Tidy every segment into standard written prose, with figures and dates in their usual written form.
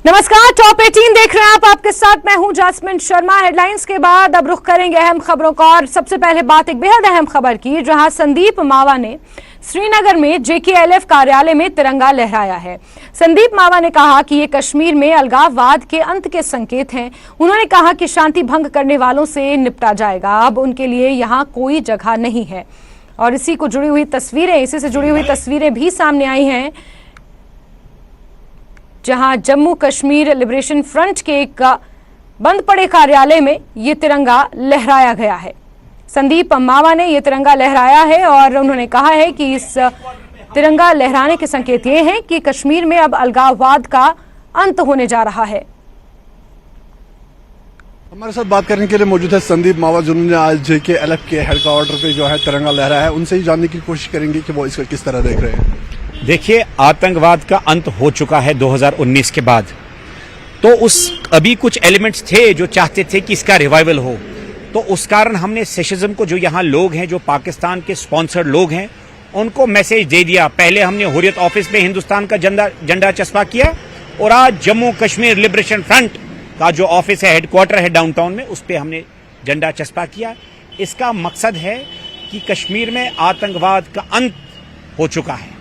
नमस्कार, टॉप 18 देख रहे हैं आप। आपके साथ मैं हूं जास्मिन शर्मा। हेडलाइंस के बाद अब रुख करेंगे अहम खबरों का। और सबसे पहले बात एक बेहद अहम खबर की, जहां संदीप मावा ने श्रीनगर में JKLF कार्यालय में तिरंगा लहराया है। संदीप मावा ने कहा कि ये कश्मीर में अलगाववाद के अंत के संकेत हैं। उन्होंने कहा कि शांति भंग करने वालों से निपटा जाएगा, अब उनके लिए यहाँ कोई जगह नहीं है। और इसी से जुड़ी हुई तस्वीरें भी सामने आई हैं, जहां जम्मू कश्मीर लिबरेशन फ्रंट के एक बंद पड़े कार्यालय में ये तिरंगा लहराया गया है। संदीप मावा ने ये तिरंगा लहराया है और उन्होंने कहा है कि इस तिरंगा लहराने के संकेत ये हैं कि कश्मीर में अब अलगाववाद का अंत होने जा रहा है। हमारे साथ बात करने के लिए मौजूद है संदीप मावा, जिन्होंने आज JKLF के हेडक्वार्टर पे जो है तिरंगा लहराया है। उनसे ही जानने की कोशिश करेंगे कि वो इसका किस तरह देख रहे हैं। देखिए, आतंकवाद का अंत हो चुका है 2019 के बाद। तो अभी कुछ एलिमेंट्स थे जो चाहते थे कि इसका रिवाइवल हो, तो उस कारण हमने सेशनिज्म को, जो यहाँ लोग हैं, जो पाकिस्तान के स्पॉन्सर्ड लोग हैं, उनको मैसेज दे दिया। पहले हमने हुर्रियत ऑफिस में हिंदुस्तान का झंडा चस्पा किया और आज जम्मू कश्मीर लिबरेशन फ्रंट का जो ऑफिस है, हेडक्वार्टर है डाउनटाउन में, उस पर हमने झंडा चस्पा किया। इसका मकसद है कि कश्मीर में आतंकवाद का अंत हो चुका है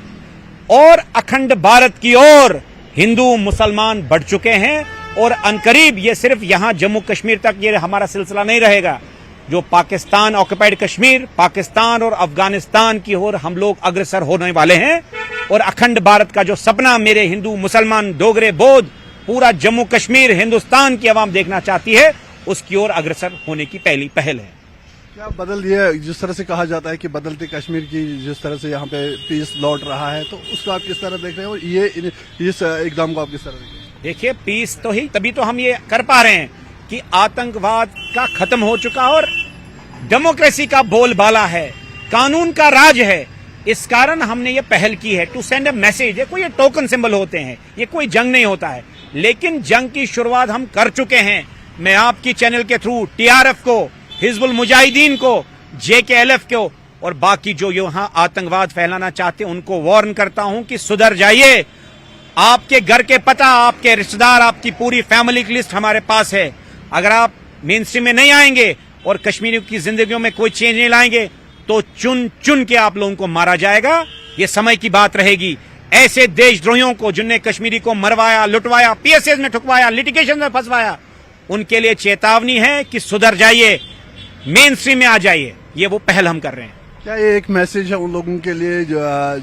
और अखंड भारत की ओर हिंदू मुसलमान बढ़ चुके हैं। और अनकरीब ये सिर्फ यहां जम्मू कश्मीर तक ये हमारा सिलसिला नहीं रहेगा। जो पाकिस्तान ऑक्युपाइड कश्मीर, पाकिस्तान और अफगानिस्तान की ओर हम लोग अग्रसर होने वाले हैं। और अखंड भारत का जो सपना मेरे हिंदू मुसलमान डोगरे बौद्ध पूरा जम्मू कश्मीर हिंदुस्तान की आवाम देखना चाहती है, उसकी ओर अग्रसर होने की पहली पहल है। क्या बदल दिया, जिस तरह से कहा जाता है कि बदलते कश्मीर की जिस तरह से यहाँ पे पीस लौट रहा है, तो उसको आप किस तरह देख रहे हैं और ये इस एकदम को आप किस तरह देख रहे हैं? देखिए, पीस तो ही तभी तो हम ये कर पा रहे हैं कि आतंकवाद का खत्म हो चुका और डेमोक्रेसी का बोलबाला है, कानून का राज है। इस कारण हमने ये पहल की है टू सेंड अ मैसेज। ये कोई ये टोकन सिंबल होते हैं, ये कोई जंग नहीं होता है, लेकिन जंग की शुरुआत हम कर चुके हैं। मैं आपकी चैनल के थ्रू TRF को, हिजबुल मुजाहिदीन को, JKLF को और बाकी जो यहाँ आतंकवाद फैलाना चाहते हैं उनको वार्न करता हूं कि सुधर जाइए। आपके घर के पता, आपके रिश्तेदार, आपकी पूरी फैमिली की लिस्ट हमारे पास है। अगर आप मेन स्ट्रीम में नहीं आएंगे और कश्मीरियों की जिंदगियों में कोई चेंज नहीं लाएंगे तो चुन चुन के आप लोगों को मारा जाएगा। ये समय की बात रहेगी। ऐसे देशद्रोहियों को, जिनने कश्मीरी को मरवाया, लुटवाया, PSS में ठुकवाया, लिटिगेशन में फंसवाया, उनके लिए चेतावनी है कि सुधर जाइए, मेन स्ट्रीम में आ जाइए। ये वो पहल हम कर रहे हैं। क्या ये एक मैसेज है उन लोगों के लिए जो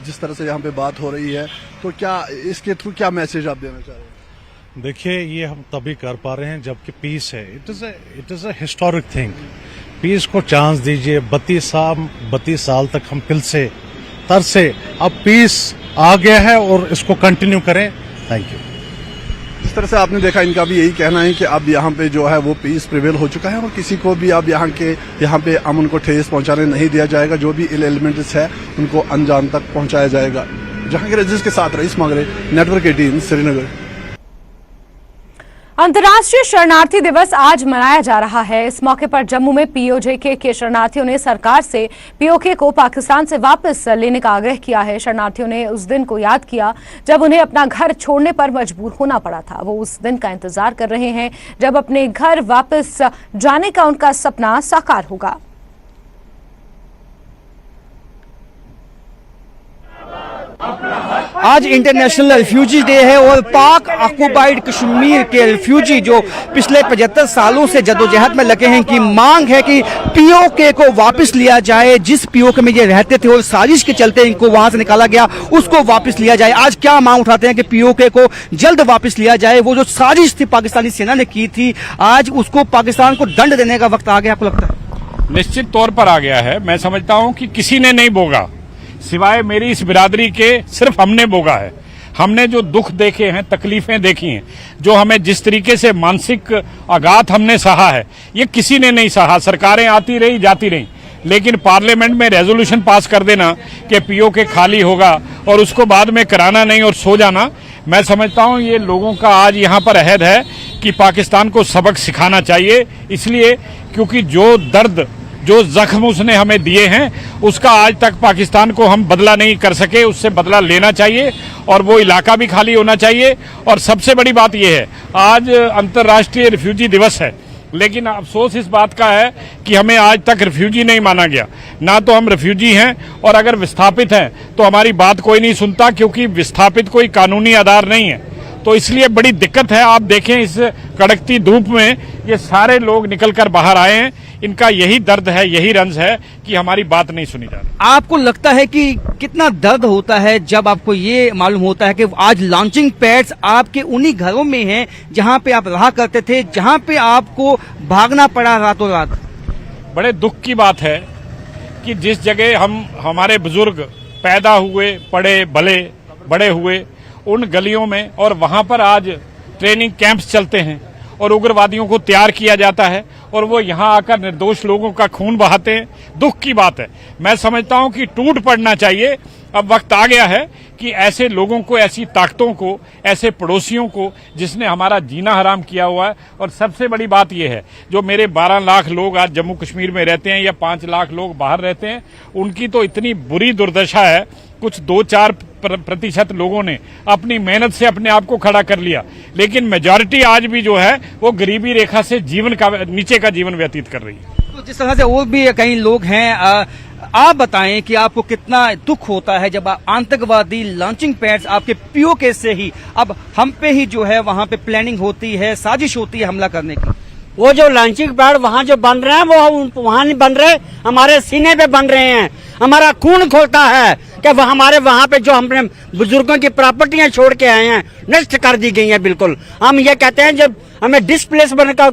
जिस तरह से यहाँ पे बात हो रही है, तो क्या इसके थ्रू क्या मैसेज आप देना चाह रहे हैं? देखिए, ये हम तभी कर पा रहे हैं जबकि पीस है। It is a historic thing. Peace को चांस दीजिए। 32 साल तक हम फिर से तरसे, अब पीस आ गया है और इसको कंटिन्यू करें। Thank you. इस तरह से आपने देखा, इनका भी यही कहना है कि अब यहाँ पे जो है वो पीस प्रिवेल हो चुका है और किसी को भी अब यहाँ पे अमन को ठेस पहुंचाने नहीं दिया जाएगा। जो भी इल एलिमेंट्स है उनको अंजाम तक पहुंचाया जाएगा। जहांगीर अजीज के साथ रईस मांगरे, नेटवर्क 18, श्रीनगर। अंतर्राष्ट्रीय शरणार्थी दिवस आज मनाया जा रहा है। इस मौके पर जम्मू में POJK के शरणार्थियों ने सरकार से POK को पाकिस्तान से वापस लेने का आग्रह किया है। शरणार्थियों ने उस दिन को याद किया जब उन्हें अपना घर छोड़ने पर मजबूर होना पड़ा था। वो उस दिन का इंतजार कर रहे हैं जब अपने घर वापस जाने का उनका सपना साकार होगा। आज इंटरनेशनल रिफ्यूजी डे है और पाक ऑक्युपाइड कश्मीर के रिफ्यूजी जो पिछले 75 सालों से जदोजहद में लगे हैं, की मांग है कि POK को वापस लिया जाए। जिस POK में ये रहते थे और साजिश के चलते इनको वहां से निकाला गया, उसको वापस लिया जाए। आज क्या मांग उठाते हैं कि POK को जल्द वापस लिया जाए। वो जो साजिश थी पाकिस्तानी सेना ने की थी, आज उसको पाकिस्तान को दंड देने का वक्त आ गया। आपको लगता है? निश्चित तौर पर आ गया है। मैं समझता हूं कि किसी ने नहीं भोगा, सिवाय मेरी इस बिरादरी के सिर्फ हमने भोगा है। हमने जो दुख देखे हैं, तकलीफें देखी हैं, जो हमें जिस तरीके से मानसिक आघात हमने सहा है, ये किसी ने नहीं सहा। सरकारें आती रही, जाती रही, लेकिन पार्लियामेंट में रेजोल्यूशन पास कर देना कि POK खाली होगा और उसको बाद में कराना नहीं और सो जाना, मैं समझता हूं ये लोगों का आज यहाँ पर अहद है कि पाकिस्तान को सबक सिखाना चाहिए। इसलिए क्योंकि जो दर्द जो जख्म उसने हमें दिए हैं उसका आज तक पाकिस्तान को हम बदला नहीं कर सके, उससे बदला लेना चाहिए और वो इलाका भी खाली होना चाहिए। और सबसे बड़ी बात यह है, आज अंतर्राष्ट्रीय रिफ्यूजी दिवस है, लेकिन अफसोस इस बात का है कि हमें आज तक रिफ्यूजी नहीं माना गया। ना तो हम रिफ्यूजी हैं और अगर विस्थापित हैं तो हमारी बात कोई नहीं सुनता, क्योंकि विस्थापित कोई कानूनी आधार नहीं है। तो इसलिए बड़ी दिक्कत है। आप देखें इस कड़कती धूप में ये सारे लोग निकलकर बाहर आए हैं, इनका यही दर्द है, यही रंज है कि हमारी बात नहीं सुनी जा रही। आपको लगता है कि कितना दर्द होता है जब आपको ये मालूम होता है कि आज लॉन्चिंग पैड्स आपके उन्हीं घरों में हैं जहां पे आप रहा करते थे, जहां पे आपको भागना पड़ा रातों रात? बड़े दुख की बात है कि जिस जगह हमारे बुजुर्ग पैदा हुए, पढ़े, भले बड़े हुए, उन गलियों में और वहां पर आज ट्रेनिंग कैंप्स चलते हैं और उग्रवादियों को तैयार किया जाता है और वो यहां आकर निर्दोष लोगों का खून बहाते हैं। दुख की बात है। मैं समझता हूं कि टूट पड़ना चाहिए। अब वक्त आ गया है कि ऐसे लोगों को, ऐसी ताकतों को, ऐसे पड़ोसियों को जिसने हमारा जीना हराम किया हुआ है। और सबसे बड़ी बात यह है, जो मेरे 12 लाख लोग आज जम्मू कश्मीर में रहते हैं या 5 लाख लोग बाहर रहते हैं, उनकी तो इतनी बुरी दुर्दशा है। कुछ 2-4% लोगों ने अपनी मेहनत से अपने आप को खड़ा कर लिया, लेकिन मेजॉरिटी आज भी जो है वो गरीबी रेखा से नीचे का जीवन व्यतीत कर रही है। तो जिस तरह से और भी कई लोग हैं, आप बताएं कि आपको कितना दुख होता है जब आतंकवादी लॉन्चिंग पैड्स आपके पीओके से ही अब हम पे ही जो है वहां पे प्लानिंग होती है, साजिश होती है हमला करने की। वो जो लॉन्चिंग पैड वहाँ जो बन रहे हैं वो वहाँ नहीं बन रहे, हमारे सीने पे बन रहे हैं। हमारा खून खोलता है कि हमारे वहाँ पे जो हमने बुजुर्गों की प्रॉपर्टियां छोड़ के आए हैं नष्ट कर दी गई हैं। बिल्कुल हम ये कहते हैं, जब हमें डिस्प्लेस बनने का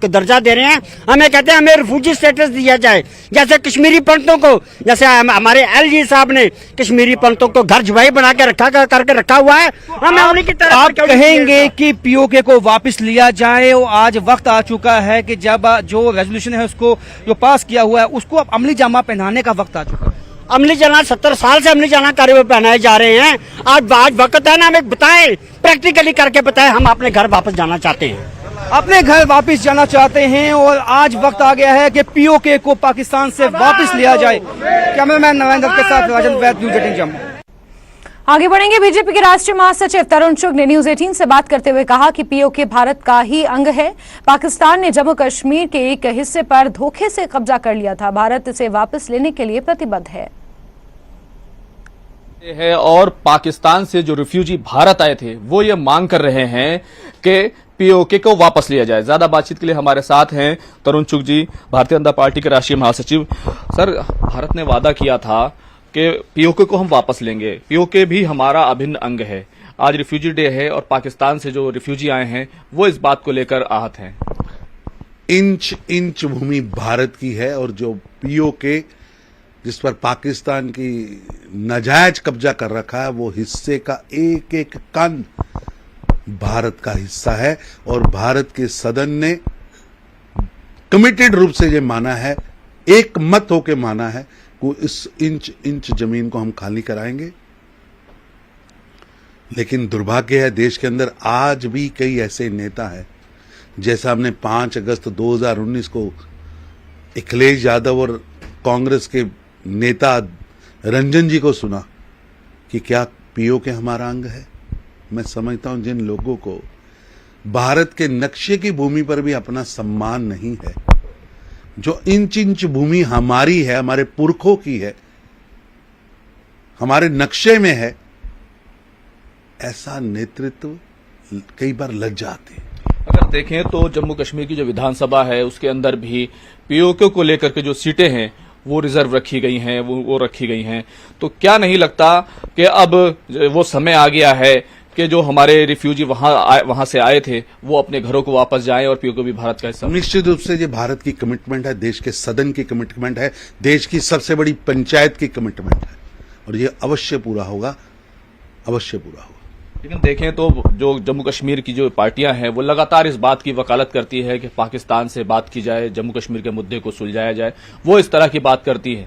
दर्जा दे रहे हैं, हमें कहते हैं हमें रिफ्यूजी स्टेटस दिया जाए। जैसे कश्मीरी पंडितों को, जैसे हमारे एलजी साहब ने कश्मीरी पंडितों को घर जुबाई बना के करके रखा हुआ है, हमें उन्हीं की तरह। आप कहेंगे कि पीओके को वापस लिया जाए और आज वक्त आ चुका है कि जब जो रेजोल्यूशन है उसको जो पास किया हुआ है उसको अब अमली जामा पहनाने का वक्त आ चुका है। अमली जाना 70 साल से अमली जाना कार्य पहनाए जा रहे हैं। आज वक्त है ना, हमें बताएं, प्रैक्टिकली करके बताएं, हम अपने घर वापस जाना चाहते हैं। अपने घर वापस जाना चाहते हैं और आज वक्त आ गया है कि पीओके को पाकिस्तान से वापस लिया जाए। कैमरामैन नरेंद्र के साथ राजन वैद, न्यूज़ 18 जम्मू। आगे बढ़ेंगे। बीजेपी के राष्ट्रीय महासचिव तरुण चुग ने न्यूज 18 से बात करते हुए कहा कि पीओके भारत का ही अंग है। पाकिस्तान ने जम्मू कश्मीर के एक हिस्से पर धोखे से कब्जा कर लिया था। भारत इसे वापस लेने के लिए प्रतिबद्ध है। और पाकिस्तान से जो रिफ्यूजी भारत आए थे वो ये मांग कर रहे हैं कि पीओके को वापस लिया जाए। ज्यादा बातचीत के लिए हमारे साथ हैं तरुण चुग जी, भारतीय जनता पार्टी के राष्ट्रीय महासचिव। सर, भारत ने वादा किया था कि पीओके को हम वापस लेंगे। पीओके भी हमारा अभिन्न अंग है। आज रिफ्यूजी डे है और पाकिस्तान से जो रिफ्यूजी आए हैं वो इस बात को लेकर आहत हैं। इंच इंच भूमि भारत की है और जो पीओके जिस पर पाकिस्तान की नाजायज कब्जा कर रखा है, वो हिस्से का एक एक कण भारत का हिस्सा है। और भारत के सदन ने कमिटेड रूप से ये माना है, एक मत होके माना है कि इस इंच इंच जमीन को हम खाली कराएंगे। लेकिन दुर्भाग्य है, देश के अंदर आज भी कई ऐसे नेता हैं, जैसा हमने 5 अगस्त 2019 को अखिलेश यादव और कांग्रेस के नेता रंजन जी को सुना कि क्या पीओके हमारा अंग है। मैं समझता हूं जिन लोगों को भारत के नक्शे की भूमि पर भी अपना सम्मान नहीं है, जो इंच इंच भूमि हमारी है, हमारे पुरखों की है, हमारे नक्शे में है, ऐसा नेतृत्व कई बार लग जाते हैं। अगर देखें तो जम्मू कश्मीर की जो विधानसभा है उसके अंदर भी पीओके को लेकर के जो सीटें हैं वो रिजर्व रखी गई हैं, वो रखी गई हैं। तो क्या नहीं लगता कि अब वो समय आ गया है कि जो हमारे रिफ्यूजी वहां से आए थे वो अपने घरों को वापस जाएं और पीओके भी भारत का हिस्सा? निश्चित रूप से ये भारत की कमिटमेंट है, देश के सदन की कमिटमेंट है, देश की सबसे बड़ी पंचायत की कमिटमेंट है और ये अवश्य पूरा होगा, अवश्य पूरा होगा। लेकिन देखें तो जो जम्मू कश्मीर की जो पार्टियां हैं वो लगातार इस बात की वकालत करती है कि पाकिस्तान से बात की जाए, जम्मू कश्मीर के मुद्दे को सुलझाया जाए, वो इस तरह की बात करती है।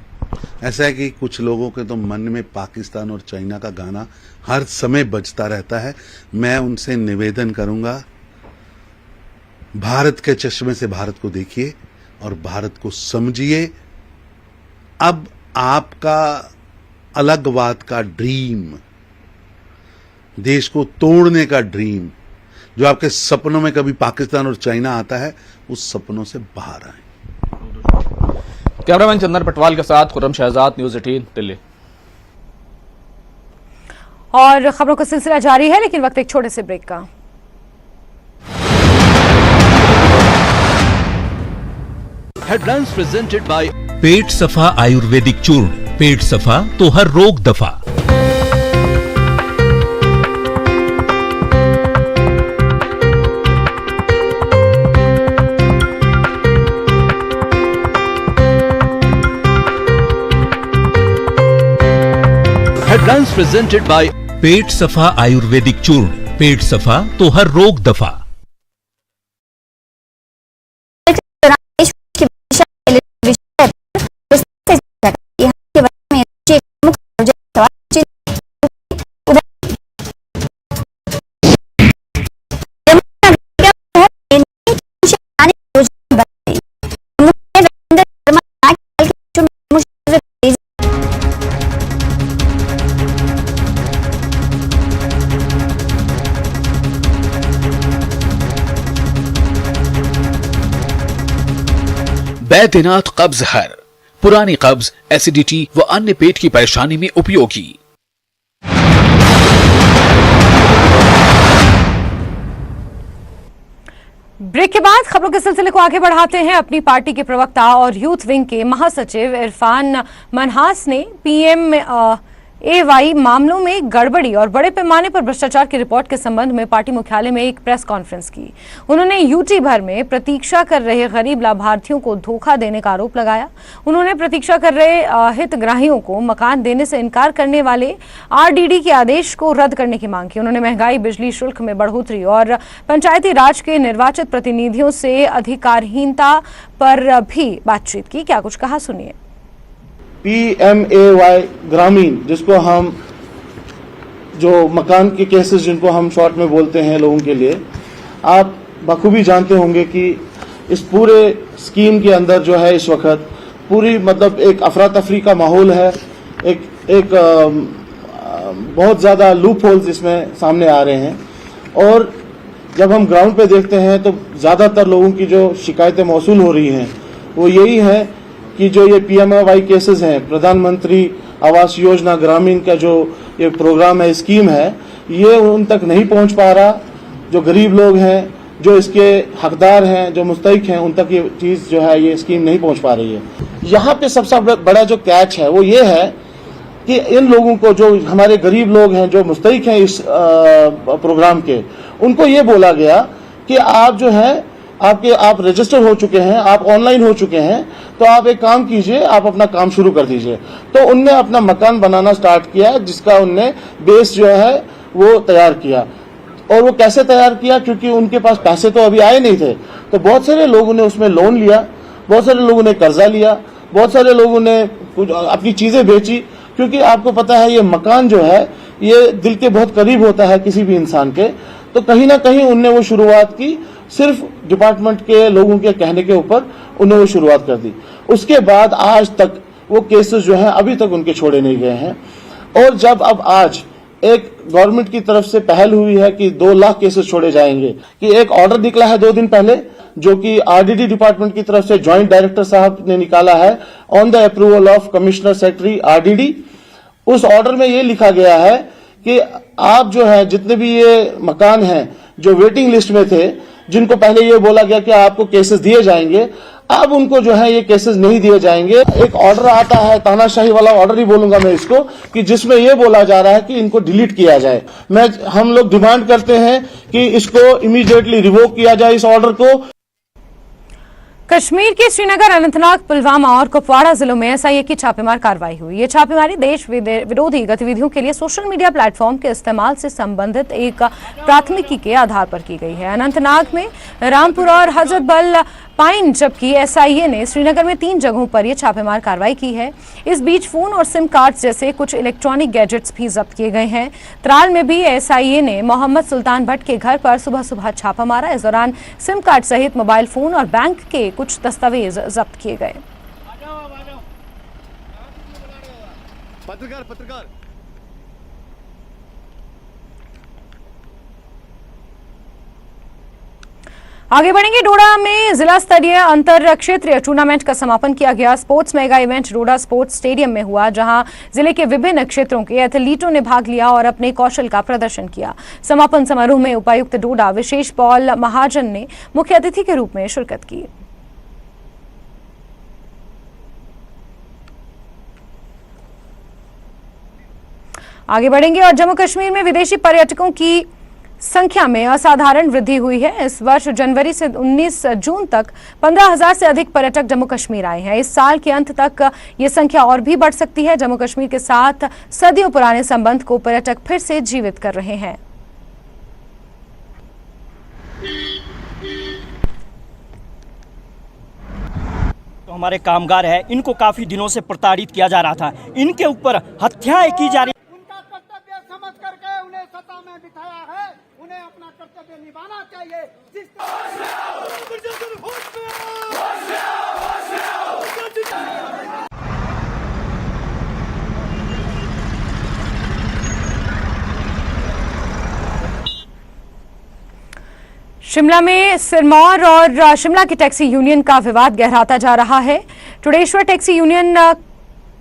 ऐसा है कि कुछ लोगों के तो मन में पाकिस्तान और चाइना का गाना हर समय बजता रहता है। मैं उनसे निवेदन करूंगा, भारत के चश्मे से भारत को देखिए और भारत को समझिए। अब आपका अलगवाद का ड्रीम, देश को तोड़ने का ड्रीम, जो आपके सपनों में कभी पाकिस्तान और चाइना आता है, उस सपनों से बाहर आए। कैमरामैन चंदन पटवाल के साथ खुर्रम शहजाद, न्यूज़ 18 दिल्ली। और खबरों का सिलसिला जारी है, लेकिन वक्त एक छोटे से ब्रेक का। हेडलाइंस प्रेजेंटेड बाय पेट सफा आयुर्वेदिक चूर्ण। पेट सफा तो हर रोग दफा। हेडलाइंस प्रेजेंटेड बाय पेट सफा आयुर्वेदिक चूर्ण। पेट सफा तो हर रोग दफा। बैद्यनाथ कब्ज हर, पुरानी कब्ज, एसिडिटी व अन्य पेट की परेशानी में उपयोगी। ब्रेक के बाद खबरों के सिलसिले को आगे बढ़ाते हैं। अपनी पार्टी के प्रवक्ता और यूथ विंग के महासचिव इरफान मनहास ने PMAY मामलों में गड़बड़ी और बड़े पैमाने पर भ्रष्टाचार की रिपोर्ट के संबंध में पार्टी मुख्यालय में एक प्रेस कॉन्फ्रेंस की। उन्होंने यूटी भर में प्रतीक्षा कर रहे गरीब लाभार्थियों को धोखा देने का आरोप लगाया। उन्होंने प्रतीक्षा कर रहे हितग्राहियों को मकान देने से इनकार करने वाले RDD के आदेश को रद्द करने की मांग की। उन्होंने महंगाई, बिजली शुल्क में बढ़ोतरी और पंचायती राज के निर्वाचित प्रतिनिधियों से अधिकारहीनता पर भी बातचीत की। क्या कुछ कहा, सुनिए। PMAY ग्रामीण, जिसको हम जो मकान के केसेस जिनको हम शॉर्ट में बोलते हैं लोगों के लिए, आप बखूबी जानते होंगे कि इस पूरे स्कीम के अंदर जो है इस वक्त पूरी मतलब एक अफरा तफरी का माहौल है। एक बहुत ज्यादा लूप होल्स इसमें सामने आ रहे हैं और जब हम ग्राउंड पे देखते हैं तो ज्यादातर लोगों की जो शिकायतें मौसूल हो रही हैं वो यही है कि जो ये PMAY केसेस हैं, प्रधानमंत्री आवास योजना ग्रामीण का जो ये प्रोग्राम है, स्कीम है, ये उन तक नहीं पहुंच पा रहा। जो गरीब लोग हैं, जो इसके हकदार हैं, जो मुस्तहिक हैं, उन तक ये चीज जो है ये स्कीम नहीं पहुंच पा रही है। यहाँ पे सबसे बड़ा जो कैच है वो ये है कि इन लोगों को, जो हमारे गरीब लोग हैं, जो मुस्तहिक हैं इस प्रोग्राम के, उनको ये बोला गया कि आप जो है आप रजिस्टर हो चुके हैं, आप ऑनलाइन हो चुके हैं, तो आप एक काम कीजिए, आप अपना काम शुरू कर दीजिए। तो उनने अपना मकान बनाना स्टार्ट किया, जिसका उनने बेस जो है वो तैयार किया। और वो कैसे तैयार किया, क्योंकि उनके पास पैसे तो अभी आए नहीं थे, तो बहुत सारे लोगों ने उसमें लोन लिया, बहुत सारे लोगों ने कर्जा लिया, बहुत सारे लोगों ने अपनी चीजें बेची। क्योंकि आपको पता है ये मकान जो है ये दिल के बहुत करीब होता है किसी भी इंसान के, तो कहीं ना कहीं उनने वो शुरुआत की, सिर्फ डिपार्टमेंट के लोगों के कहने के ऊपर उन्होंने वो शुरुआत कर दी। उसके बाद आज तक वो केसेस जो है अभी तक उनके छोड़े नहीं गए हैं। और जब अब आज एक गवर्नमेंट की तरफ से पहल हुई है कि 2 लाख केसेस छोड़े जाएंगे, कि एक ऑर्डर निकला है 2 दिन पहले, जो कि RDD डिपार्टमेंट की तरफ से ज्वाइंट डायरेक्टर साहब ने निकाला है, on the approval of commissioner secretary RDD। उस ऑर्डर में ये लिखा गया है कि आप जो है जितने भी ये मकान हैं जो वेटिंग लिस्ट में थे, जिनको पहले ये बोला गया कि आपको केसेस दिए जाएंगे, अब उनको जो है ये केसेस नहीं दिए जाएंगे। एक ऑर्डर आता है, तानाशाही वाला ऑर्डर ही बोलूंगा मैं इसको, कि जिसमें ये बोला जा रहा है कि इनको डिलीट किया जाए। हम लोग डिमांड करते हैं कि इसको इमीडिएटली रिवोक किया जाए, इस ऑर्डर को। कश्मीर के श्रीनगर, अनंतनाग, पुलवामा और कुपवाड़ा जिलों में SIA की छापेमार कार्रवाई हुई। ये छापेमारी देश विरोधी गतिविधियों के लिए सोशल मीडिया प्लेटफॉर्म के इस्तेमाल से संबंधित एक प्राथमिकी के आधार पर की गई है। अनंतनाग में रामपुरा और हजरत बल पाइन, जबकि एसआईए ने श्रीनगर में 3 जगहों पर यह छापेमार कार्रवाई की है। इस बीच फोन और सिम कार्ड्स जैसे कुछ इलेक्ट्रॉनिक गैजेट्स भी जब्त किए गए हैं। त्राल में भी एसआईए ने मोहम्मद सुल्तान भट्ट के घर पर सुबह सुबह छापा मारा। इस दौरान सिम कार्ड सहित मोबाइल फोन और बैंक के कुछ दस्तावेज जब्त किए गए। पत्रकार आगे बढ़ेंगे। डोडा में जिला स्तरीय अंतर क्षेत्रीय टूर्नामेंट का समापन किया गया। स्पोर्ट्स मेगा इवेंट डोडा स्पोर्ट्स स्टेडियम में हुआ, जहां जिले के विभिन्न क्षेत्रों के एथलीटों ने भाग लिया और अपने कौशल का प्रदर्शन किया। समापन समारोह में उपायुक्त डोडा विशेष पॉल महाजन ने मुख्य अतिथि के रूप में शिरकत की। आगे बढ़ेंगे और जम्मू कश्मीर में विदेशी पर्यटकों की संख्या में असाधारण वृद्धि हुई है। इस वर्ष जनवरी से 19 जून तक 15,000 से अधिक पर्यटक जम्मू कश्मीर आए हैं। इस साल के अंत तक ये संख्या और भी बढ़ सकती है। जम्मू कश्मीर के साथ सदियों पुराने संबंध को पर्यटक फिर से जीवित कर रहे हैं। तो हमारे कामगार हैं, इनको काफी दिनों से प्रताड़ित किया जा रहा था, इनके ऊपर हत्याएं की जा रही। उनका कर्तव्य समझ करके उन्हें सत्ता में बिठाया है, उन्हें अपना कर्तव्य निभाना चाहिए। जिस शिमला में सिरमौर और शिमला की टैक्सी यूनियन का विवाद गहराता जा रहा है। टुडेश्वर टैक्सी यूनियन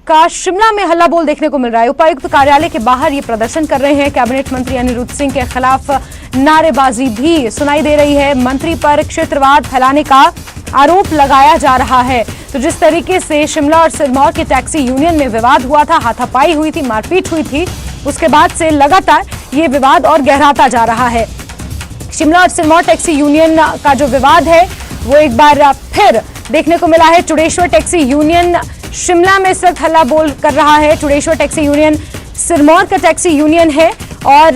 का शिमला में हल्ला बोल देखने को मिल रहा है। उपायुक्त कार्यालय के बाहर ये प्रदर्शन कर रहे हैं। कैबिनेट मंत्री अनिरुद्ध सिंह के खिलाफ नारेबाजी भी सुनाई दे रही है। मंत्री पर क्षेत्रवाद फैलाने का आरोप लगाया जा रहा है। तो जिस तरीके से शिमला और सिरमौर की टैक्सी यूनियन में विवाद हुआ था, हाथापाई हुई थी, मारपीट हुई थी, उसके बाद से लगातार ये विवाद और गहराता जा रहा है। शिमला और सिरमौर टैक्सी यूनियन का जो विवाद है वो एक बार फिर देखने को मिला है। टुडेश्वर टैक्सी यूनियन शिमला में इस वक्त हल्ला बोल कर रहा है। टुडेश्वर टैक्सी यूनियन सिरमौर का टैक्सी यूनियन है और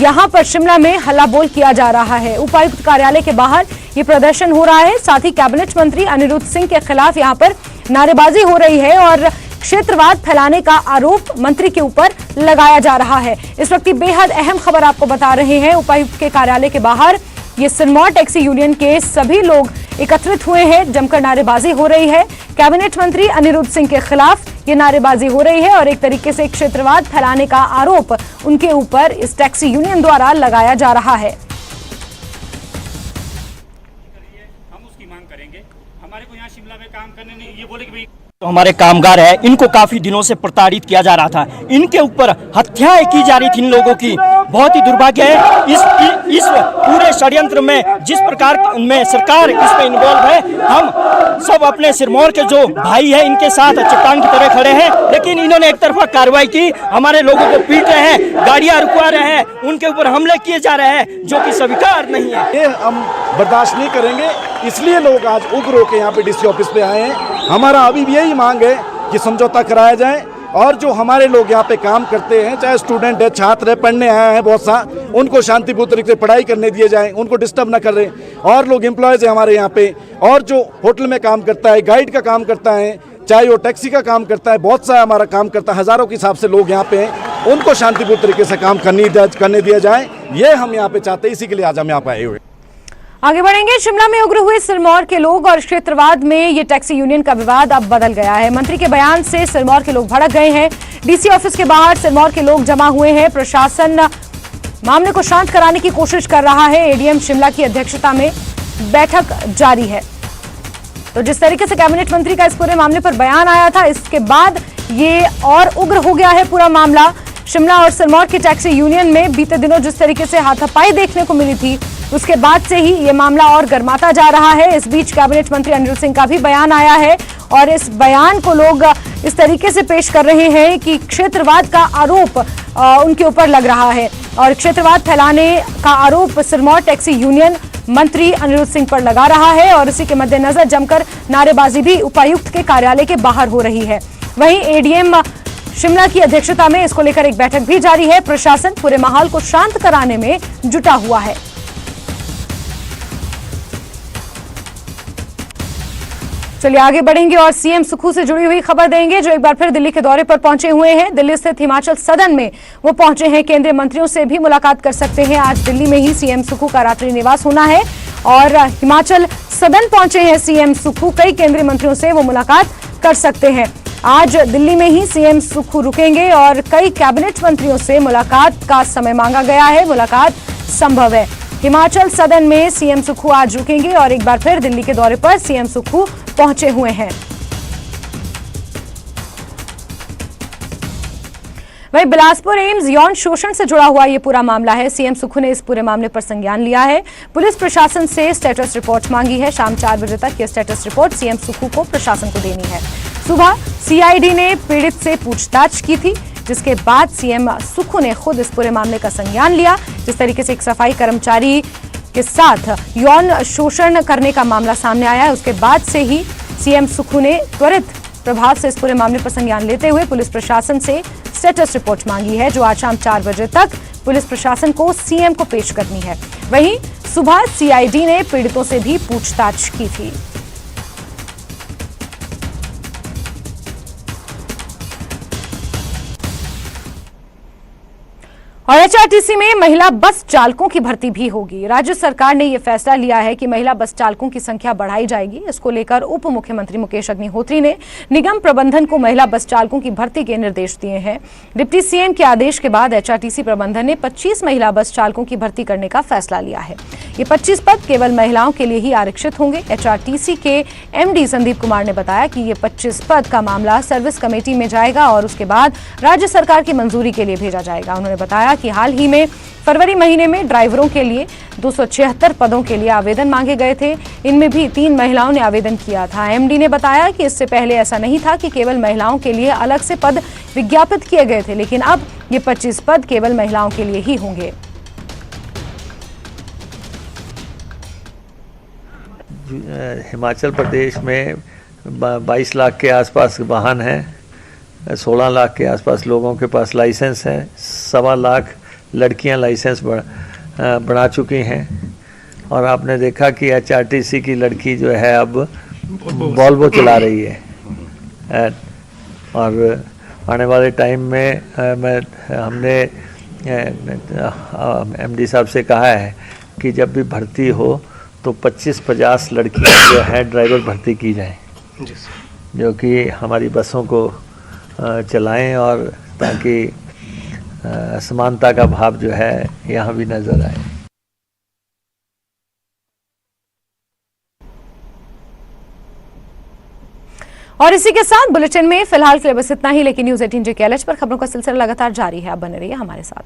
यहां पर शिमला में हल्ला बोल किया जा रहा है। उपायुक्त कार्यालय के बाहर ये प्रदर्शन हो रहा है। साथ ही कैबिनेट मंत्री अनिरुद्ध सिंह के खिलाफ यहां पर नारेबाजी हो रही है और क्षेत्रवाद फैलाने का आरोप मंत्री के ऊपर लगाया जा रहा है। इस वक्त की बेहद अहम खबर आपको बता रहे हैं। उपायुक्त के कार्यालय के बाहर ये सिरमौर टैक्सी यूनियन के सभी लोग एकत्रित हुए हैं, जमकर नारेबाजी हो रही है। कैबिनेट मंत्री अनिरुद्ध सिंह के खिलाफ ये नारेबाजी हो रही है और एक तरीके से क्षेत्रवाद फैलाने का आरोप उनके ऊपर इस टैक्सी यूनियन द्वारा लगाया जा रहा है। हम उसकी मांग करेंगे। हमारे को यहाँ शिमला में काम करने नहीं, ये बोले कि तो हमारे कामगार हैं, इनको काफी दिनों से प्रताड़ित किया जा रहा था, इनके ऊपर हत्याएं की जा रही थी इन लोगों की। बहुत ही दुर्भाग्य है इस पूरे षड्यंत्र में जिस प्रकार में सरकार इसमें इन्वॉल्व है। हम सब अपने सिरमौर के जो भाई हैं इनके साथ चट्टान की तरह खड़े हैं, लेकिन इन्होंने एक तरफा कार्रवाई की, हमारे लोगों को पीट रहे हैं, गाड़ियां रुकवा रहे हैं, उनके ऊपर हमले किए जा रहे हैं, जो कि स्वीकार नहीं है। ये हम बर्दाश्त नहीं करेंगे, इसलिए लोग आज उग्र होकर यहाँ पे डीसी ऑफिस पे आए हैं। हमारा अभी भी यही मांग है कि समझौता कराया जाए और जो हमारे लोग यहाँ पे काम करते हैं, चाहे स्टूडेंट है, छात्र है, पढ़ने आए हैं बहुत सा, उनको शांतिपूर्ण तरीके से पढ़ाई करने दिए जाए, उनको डिस्टर्ब न कर रहे। और लोग एम्प्लॉयज है हमारे यहाँ पे, और जो होटल में काम करता है, गाइड का काम करता है, चाहे वो टैक्सी का काम करता है, बहुत सा हमारा काम करता है, हजारों के हिसाब से लोग यहाँ पे हैं, उनको शांतिपूर्ण तरीके से काम करने दिया जाए। ये हम यहाँ पे चाहते हैं, इसी के लिए आज हम यहाँ पे आए हुए। आगे बढ़ेंगे। शिमला में उग्र हुए सिरमौर के लोग और क्षेत्रवाद में ये टैक्सी यूनियन का विवाद अब बदल गया है। मंत्री के बयान से सिरमौर के लोग भड़क गए हैं। डीसी ऑफिस के बाहर सिरमौर के लोग जमा हुए हैं। प्रशासन मामले को शांत कराने की कोशिश कर रहा है। एडीएम शिमला की अध्यक्षता में बैठक जारी है। तो जिस तरीके से कैबिनेट मंत्री का इस पूरे मामले पर बयान आया था, इसके बाद ये और उग्र हो गया है पूरा मामला। शिमला और सिरमौर की टैक्सी यूनियन में बीते दिनों जिस तरीके से हाथापाई देखने को मिली थी, उसके बाद से ही ये मामला और गर्माता जा रहा है। इस बीच कैबिनेट मंत्री अनिरुद्ध सिंह का भी बयान आया है और इस बयान को लोग इस तरीके से पेश कर रहे हैं कि क्षेत्रवाद का आरोप उनके ऊपर लग रहा है और क्षेत्रवाद फैलाने का आरोप सिरमौर टैक्सी यूनियन मंत्री अनिरुद्ध सिंह पर लगा रहा है और इसी के मद्देनजर जमकर नारेबाजी भी उपायुक्त के कार्यालय के बाहर हो रही है। वहीं एडीएम शिमला की अध्यक्षता में इसको लेकर एक बैठक भी जारी है। प्रशासन पूरे माहौल को शांत कराने में जुटा हुआ है। चलिए आगे बढ़ेंगे और सीएम सुक्खू से जुड़ी हुई खबर देंगे, जो एक बार फिर दिल्ली के दौरे पर पहुंचे हुए हैं। दिल्ली स्थित हिमाचल सदन में वो पहुंचे हैं। केंद्रीय मंत्रियों से भी मुलाकात कर सकते हैं। आज दिल्ली में ही सीएम सुक्खू का रात्रि निवास होना है और हिमाचल सदन पहुंचे हैं सीएम सुक्खू। कई केंद्रीय मंत्रियों से वो मुलाकात कर सकते हैं। आज दिल्ली में ही सीएम सुक्खू रुकेंगे और कई कैबिनेट मंत्रियों से मुलाकात का समय मांगा गया है। मुलाकात संभव है। हिमाचल सदन में सीएम सुक्खू आज रुकेंगे और एक बार फिर दिल्ली के दौरे पर सीएम सुक्खू पहुंचे हुए हैं। वहीं बिलासपुर एम्स यौन शोषण से जुड़ा हुआ ये पूरा मामला है। सीएम सुक्खू ने इस पूरे मामले पर संज्ञान लिया है। पुलिस प्रशासन से स्टेटस रिपोर्ट मांगी है। शाम 4 बजे तक ये स्टेटस रिपोर्ट सीएम सुक्खू को प्रशासन को देनी है। सुबह सीआईडी ने पीड़ित से पूछताछ की थी, जिसके बाद सीएम सुक्खू ने खुद इस पूरे मामले का संज्ञान लिया। जिस तरीके से एक सफाई कर्मचारी के साथ यौन शोषण करने का मामला सामने आया है, उसके बाद से ही सीएम सुक्खू ने त्वरित प्रभाव से इस पूरे मामले पर संज्ञान लेते हुए पुलिस प्रशासन से स्टेटस रिपोर्ट मांगी है, जो आज शाम 4 बजे तक पुलिस प्रशासन को सीएम को पेश करनी है। वहीं सुबह सीआईडी ने पीड़ितों से भी पूछताछ की थी। और एचआरटीसी में महिला बस चालकों की भर्ती भी होगी। राज्य सरकार ने यह फैसला लिया है कि महिला बस चालकों की संख्या बढ़ाई जाएगी। इसको लेकर उप मुख्यमंत्री मुकेश अग्निहोत्री ने निगम प्रबंधन को महिला बस चालकों की भर्ती के निर्देश दिए हैं। डिप्टी सीएम के आदेश के बाद एचआरटीसी प्रबंधन ने 25 महिला बस चालकों की भर्ती करने का फैसला लिया है। ये 25 पद केवल महिलाओं के लिए ही आरक्षित होंगे। एचआरटीसी के एमडी संदीप कुमार ने बताया कि ये 25 पद का मामला सर्विस कमेटी में जाएगा और उसके बाद राज्य सरकार की मंजूरी के लिए भेजा जाएगा। उन्होंने बताया कि हाल ही में फरवरी महीने में ड्राइवरों के लिए 276 पदों के लिए आवेदन मांगे गए थे। इनमें भी 3 महिलाओं ने आवेदन किया था। एमडी ने बताया कि इससे पहले ऐसा नहीं था कि केवल महिलाओं के लिए अलग से पद विज्ञापित किए गए थे, लेकिन अब ये 25 पद केवल महिलाओं के लिए ही होंगे। हिमाचल प्रदेश में 22 लाख के आसपास वाहन हैं, 16 लाख के आसपास लोगों के पास लाइसेंस है, 1.25 लाख लड़कियां लाइसेंस बना चुकी हैं। और आपने देखा कि एचआरटीसी की लड़की जो है अब वॉल्वो चला रही है। और आने वाले टाइम में हमने एमडी साहब से कहा है कि जब भी भर्ती हो तो 25-50 लड़कियां जो है ड्राइवर भर्ती की जाए, जो कि हमारी बसों को चलाएं और ताकि समानता का भाव जो है यहाँ भी नजर आए। और इसी के साथ बुलेटिन में फिलहाल के लिए बस इतना ही, लेकिन न्यूज़ 18 JKLH पर खबरों का सिलसिला लगातार जारी है। आप बने रहिए हमारे साथ।